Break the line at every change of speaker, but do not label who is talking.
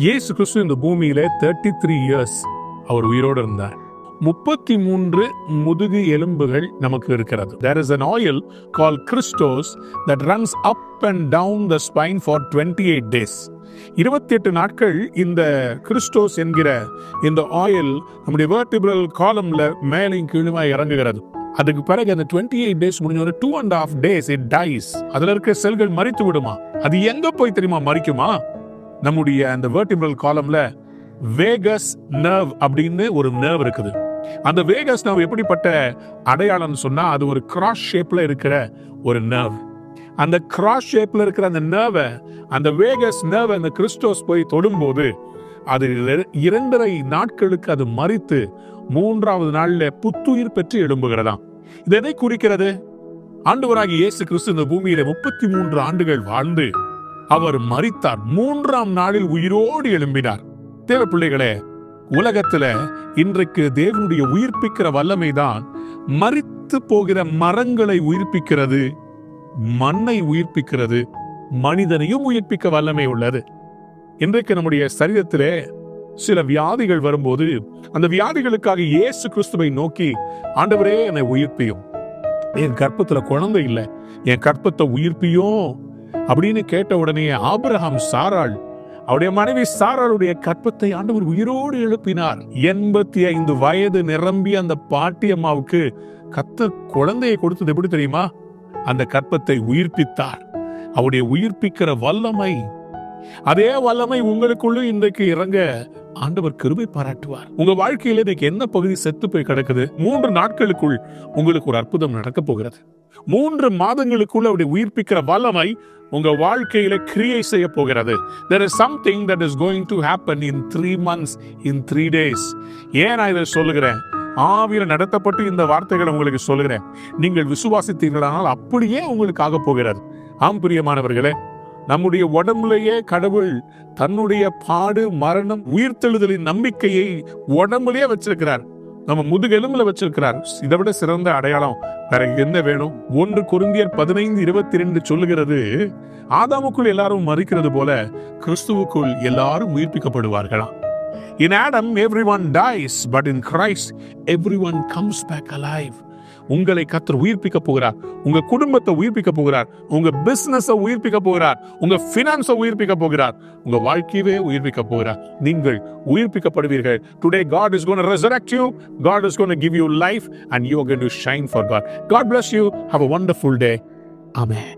இயேசு கிறிஸ்து இந்த பூமியில 33 இயர்ஸ் அவர் உயிரோடு இருந்தார். 33 முதுகு எலும்புகள் நமக்கு இருக்கிறது. There is an oil called Christos that runs up and down the spine for 28 days. 28 நாட்கள் இந்த கிறிஸ்டோஸ் என்கிற இந்த ஆயில் நம்முடைய வெர்டிபிரல் காலம்ல மேலையும் கீழுமா இறங்குகிறது. அதுக்கு பிறகு அந்த 28 டேஸ் முடிஞ்ச 2.5 days it dies. அதுல இருக்க செல்கள் மரித்து விடுமா? அது எங்க போய் தெரியுமா மரிக்குமா? நம்முடைய அந்த வெர்டிபிரல் காலம்ல வேகஸ் நர்வ் அப்படின்னு ஒரு நர்வ் இருக்குது. அந்த வேகஸ் நர்வ் எப்படிப்பட்ட அடையாளம் சொன்னா, அது ஒரு கிராஸ் ஷேப்ல இருக்கிற ஒரு நர்வ். அந்த கிராஸ் ஷேப்ல இருக்கிற அந்த நர்வை, அந்த வேகஸ் நர்வ் அந்த கிறிஸ்டோஸ் போய் தொடும்போது அது 2.5 நாட்களுக்கு அது மரித்து 3வது நாள்ல புத்துயிர் பெற்று எழும்புகிறதாம். இது எதை குறிக்கிறது? ஆண்டவராகிய இயேசு கிறிஸ்து இந்த பூமியில 33 ஆண்டுகள் வாழ்ந்து அவர் மரித்தார். 3ஆம் நாளில் உயிரோடு எழும்பினார். தேவ பிள்ளைகளே, உலகத்துல இன்றைக்கு தேவனுடைய உயிர்ப்பிக்கிற வல்லமைதான் மரித்து போகிற மரங்களை உயிர்ப்பிக்கிறது, மண்ணை உயிர்ப்பிக்கிறது, மனிதனையும் உயிர்ப்பிக்க வல்லமை உள்ளது. இன்றைக்கு நம்முடைய சரீரத்திலே சில வியாதிகள் வரும்போது அந்த வியாதிகளுக்காக இயேசு கிறிஸ்துவை நோக்கி, ஆண்டவரே என்னை உயிர்ப்பியும், என் கர்ப்பத்துல குழந்தை இல்லை, என் கர்ப்பத்தை உயிர்ப்பியும் அப்படின்னு கேட்ட உடனே ஆபிரகாம் சாராள், அவருடைய மனைவி சாராளுடைய கற்பத்தை ஆண்டவர் உயிரோடு எழுப்பினார். 85 வயது நிரம்பிய அந்த பாட்டி அம்மாவுக்கு கர்த்தர் குழந்தையை கொடுத்தது எப்படி தெரியுமா? அந்த கற்பத்தை உயிர்ப்பித்தார். அவருடைய உயிர்ப்பிக்கிற வல்லமை, அதே வல்லமை உங்களுக்குள்ள இன்றைக்கு இறங்க ஆண்டவர் கிருபை பாராட்டுவார். உங்க வாழ்க்கையில இன்னைக்கு என்ன பகுதி செத்து போய் கிடக்குது? 3 நாட்களுக்குள் உங்களுக்கு ஒரு அற்புதம் நடக்க போகிறது. 3 மாதங்களுக்குள்ள அவருடைய உயிர்ப்பிக்கிற வல்லமை உங்க வாழ்க்கையில கிரியை செய்ய போகிறது. There is something that is going to happen in 3 months, in 3 days. ஏன் நான் இதை சொல்லுகிறேன்? ஆவியில நடத்தப்பட்டு இந்த வார்த்தைகளை உங்களுக்கு சொல்லுகிறேன். நீங்கள் விசுவாசித்தீர்களானால் அப்படியே உங்களுக்கு ஆக போகிறது. ஆம் பிரியமானவர்களே, நம்முடைய உடம்புலேயே கடவுள் தன்னுடைய பாடு, மரணம், உயிர்த்தெழுதலின் நம்பிக்கையை உடம்புலயே வச்சிருக்கிறார். நம்ம முதுகெலும்புல வச்சிருக்கிறார். இதை விட சிறந்த அடையாளம் வேற என்ன வேணும்? 1 கொரிந்தியர் 15:22 சொல்லுகிறது, ஆதாமுக்குள் எல்லாரும் மரிக்கிறது போல கிறிஸ்துவுக்குள் எல்லாரும் உயிர்ப்பிக்கப்படுவார்களாம். In Adam everyone dies, but in Christ everyone comes back alive. உங்களை கர்த்தர் உயிர்ப்பிக்க போகிறார். உங்க குடும்பத்தை உயிர்ப்பிக்க போகிறார். உங்க பிசினஸ் உயிர்ப்பிக்க போகிறார். உங்க பினான்ஸ் உயிர்ப்பிக்க போகிறார். உங்க வாழ்க்கையவே உயிர்ப்பிக்க போகிறார். நீங்கள் உயிர்ப்பிக்கப்படுவீர்கள். Today God is going to resurrect you. God is going to give you life and you are going to shine for God. God bless you. Have a wonderful day. Amen.